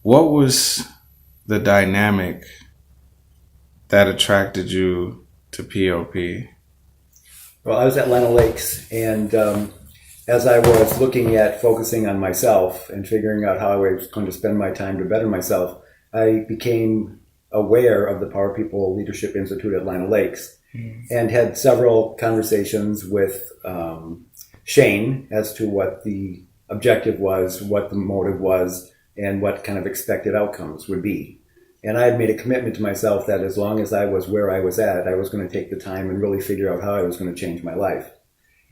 what was the dynamic that attracted you to POP? Well, I was at Lino Lakes, and as I was looking at focusing on myself and figuring out how I was going to spend my time to better myself, I became aware of the Power People Leadership Institute at Lino Lakes, and had several conversations with Shane as to what the objective was, what the motive was, and what kind of expected outcomes would be. And I had made a commitment to myself that as long as I was where I was at, I was going to take the time and really figure out how I was going to change my life.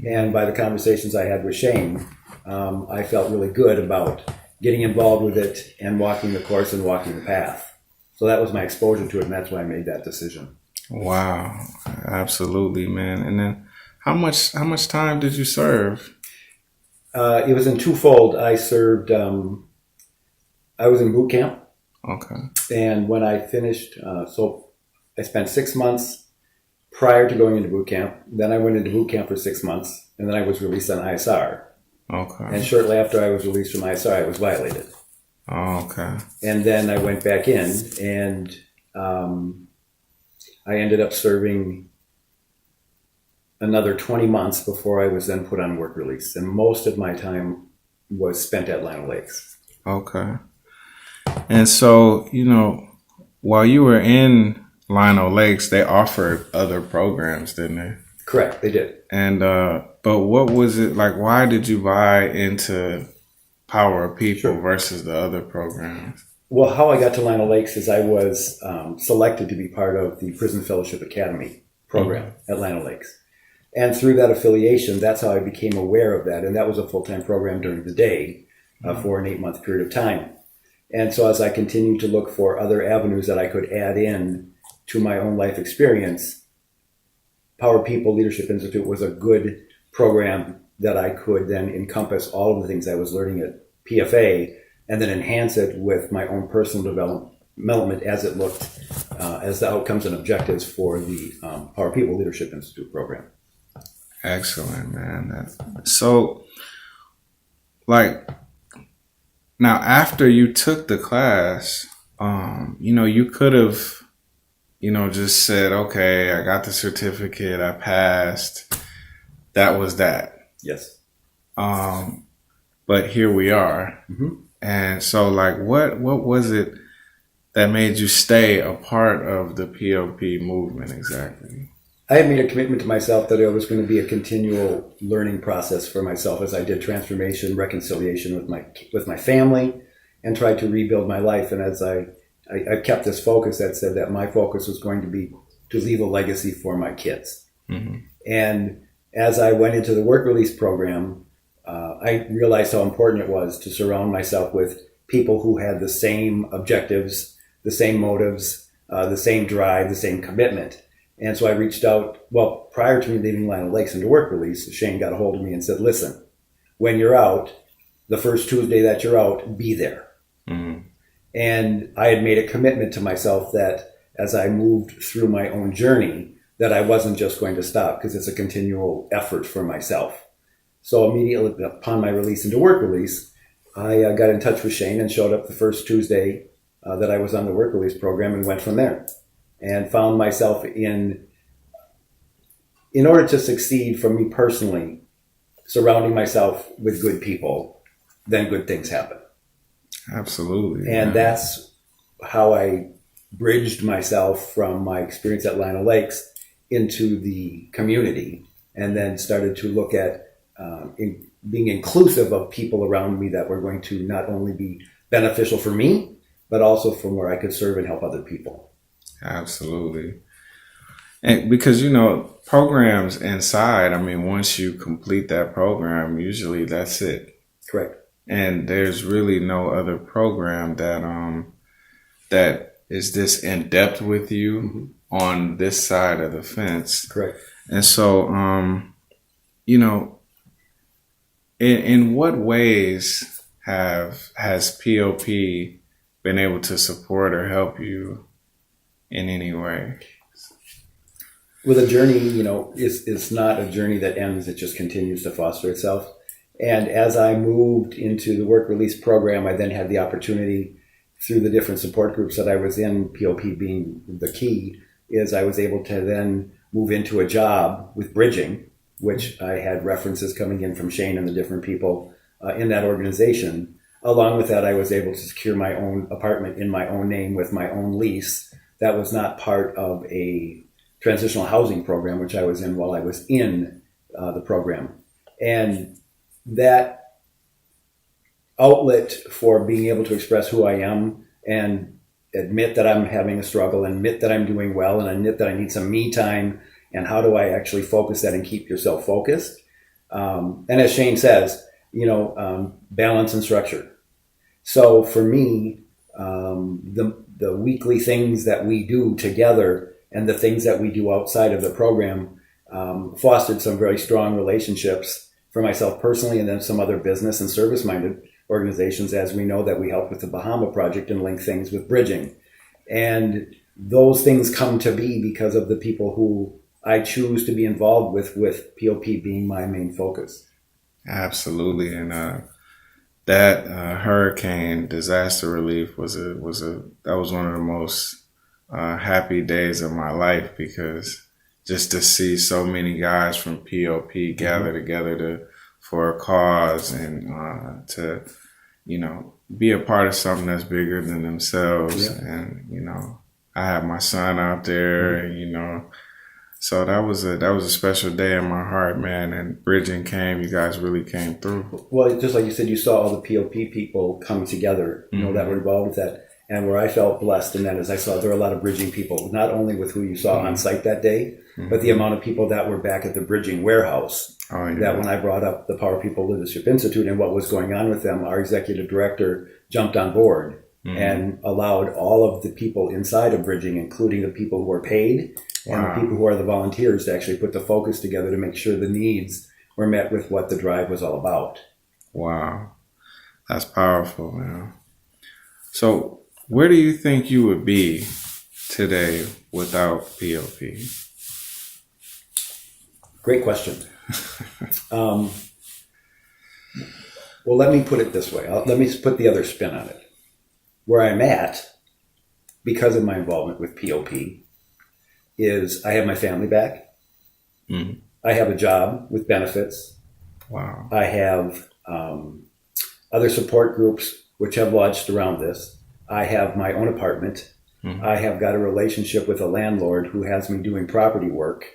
And by the conversations I had with Shane, I felt really good about getting involved with it and walking the course and walking the path. So that was my exposure to it, and that's why I made that decision. Wow, absolutely, man. And then how much time did you serve? It was in twofold. I served, I was in boot camp. Okay. And when I finished, so I spent 6 months prior to going into boot camp. Then I went into boot camp for 6 months, and then I was released on ISR. Okay. And shortly after I was released from ISR, I was violated. Oh, okay. And then I went back in, and I ended up serving another 20 months before I was then put on work release. And most of my time was spent at Lino Lakes. Okay. And so, while you were in Lino Lakes, they offered other programs, didn't they? Correct, they did. And, but what was it like? Why did you buy into Power of People versus the other programs? Well, how I got to Lino Lakes is I was selected to be part of the Prison Fellowship Academy program at Lino Lakes. And through that affiliation, that's how I became aware of that. And that was a full-time program during the day for an 8-month period of time. And so as I continued to look for other avenues that I could add in to my own life experience, Power People Leadership Institute was a good program that I could then encompass all of the things I was learning at PFA and then enhance it with my own personal development as it looked, as the outcomes and objectives for the Power People Leadership Institute program. Excellent, man. So, now after you took the class, you could have, just said, okay, I got the certificate, I passed. That was that. Yes. But here we are. Mm-hmm. And so, what was it that made you stay a part of the POP movement exactly? I had made a commitment to myself that it was going to be a continual learning process for myself as I did transformation, reconciliation with my family, and tried to rebuild my life. And as I kept this focus that said that my focus was going to be to leave a legacy for my kids. Mm-hmm. And as I went into the work release program, I realized how important it was to surround myself with people who had the same objectives, the same motives, the same drive, the same commitment. And so I reached out, prior to me leaving Lino Lakes into work release, Shane got a hold of me and said, listen, when you're out, the first Tuesday that you're out, be there. Mm-hmm. And I had made a commitment to myself that as I moved through my own journey, that I wasn't just going to stop because it's a continual effort for myself. So immediately upon my release into work release, I got in touch with Shane and showed up the first Tuesday that I was on the work release program and went from there. And found myself in order to succeed for me personally, surrounding myself with good people, then good things happen. Absolutely. And that's how I bridged myself from my experience at Lino Lakes into the community, and then started to look at being inclusive of people around me that were going to not only be beneficial for me, but also from where I could serve and help other people. Absolutely. And because, programs inside, once you complete that program, usually that's it. Correct. And there's really no other program that is this in depth with you mm-hmm. on this side of the fence. Correct. And so, in what ways has POP been able to support or help you in any way? Well, the journey, is not a journey that ends. It just continues to foster itself. And as I moved into the work release program, I then had the opportunity through the different support groups that I was in, POP being the key, is I was able to then move into a job with bridging, which I had references coming in from Shane and the different people in that organization. Along with that, I was able to secure my own apartment in my own name with my own lease. That was not part of a transitional housing program, which I was in while I was in the program. And that outlet for being able to express who I am and admit that I'm having a struggle, and admit that I'm doing well, and admit that I need some me time, and how do I actually focus that and keep yourself focused. And as Shane says, balance and structure. So for me, the weekly things that we do together and the things that we do outside of the program fostered some very strong relationships for myself personally, and then some other business and service-minded organizations, as we know that we help with the Bahama Project and link things with bridging. And those things come to be because of the people who I choose to be involved with POP being my main focus. Absolutely. And that hurricane disaster relief was one of the most happy days of my life, because just to see so many guys from POP gather together for a cause, and to be a part of something that's bigger than themselves. Yeah. And I have my son out there, and so that was a special day in my heart, man. And bridging came, you guys really came through. Well, just like you said, you saw all the POP people coming together, that were involved with that. And where I felt blessed in that is I saw there were a lot of bridging people, not only with who you saw on site that day, but the amount of people that were back at the bridging warehouse. Oh, yeah. That when I brought up the Power People Leadership Institute and what was going on with them, our executive director jumped on board and allowed all of the people inside of bridging, including the people who were paid and the people who are the volunteers, to actually put the focus together to make sure the needs were met with what the drive was all about. Wow. That's powerful, man. So where do you think you would be today without POP? Great question. Well, let me put it this way. Let me put the other spin on it. Where I'm at, because of my involvement with POP, is I have my family back. Mm-hmm. I have a job with benefits. Wow. I have other support groups which have lodged around this. I have my own apartment. Mm-hmm. I have got a relationship with a landlord who has me doing property work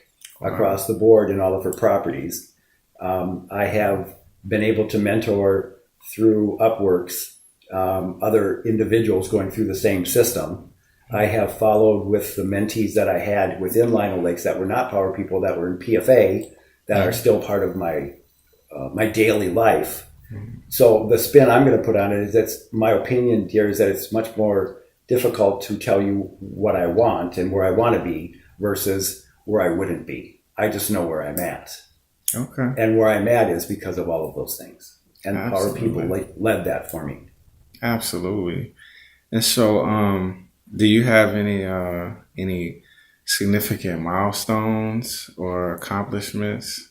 across the board in all of her properties. I have been able to mentor through Upworks other individuals going through the same system. I have followed with the mentees that I had within Lino Lakes that were not Power People, that were in PFA, that are still part of my daily life. So the spin I'm going to put on it is that's my opinion, dear, is that it's much more difficult to tell you what I want and where I want to be versus where I wouldn't be. I just know where I'm at. Okay. And where I'm at is because of all of those things. And Power People led that for me. Absolutely. And so, do you have any significant milestones or accomplishments?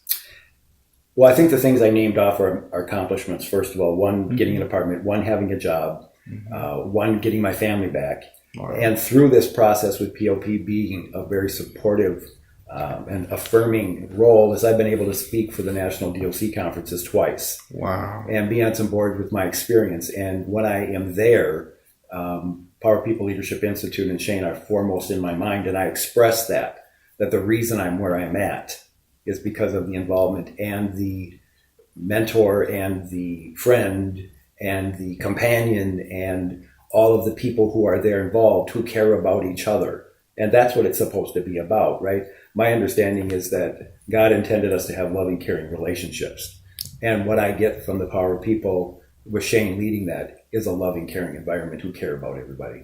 Well, I think the things I named off are accomplishments. First of all, one, getting an apartment, one, having a job, one, getting my family back. Wow. And through this process with POP being a very supportive and affirming role, as I've been able to speak for the National DOC conferences twice. Wow. And be on some board with my experience. And when I am there, Power People Leadership Institute and Shane are foremost in my mind. And I express that the reason I'm where I'm at is because of the involvement and the mentor and the friend and the companion and all of the people who are there involved who care about each other. And that's what it's supposed to be about, right? My understanding is that God intended us to have loving, caring relationships. And what I get from the Power People, with Shane leading that, is a loving, caring environment who care about everybody.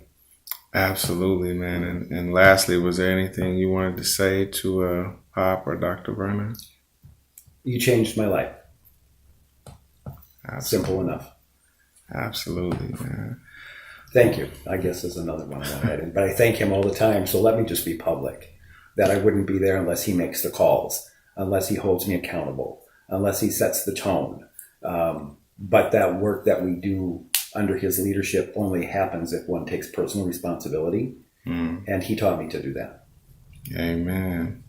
Absolutely, man. And lastly, was there anything you wanted to say to Pop or Dr. Brenner? You changed my life. Absolutely. Simple enough. Absolutely, man. Thank you, I guess, is another one I want to add in. But I thank him all the time, so let me just be public. That I wouldn't be there unless he makes the calls, unless he holds me accountable, unless he sets the tone. But that work that we do under his leadership only happens if one takes personal responsibility. And he taught me to do that. Amen.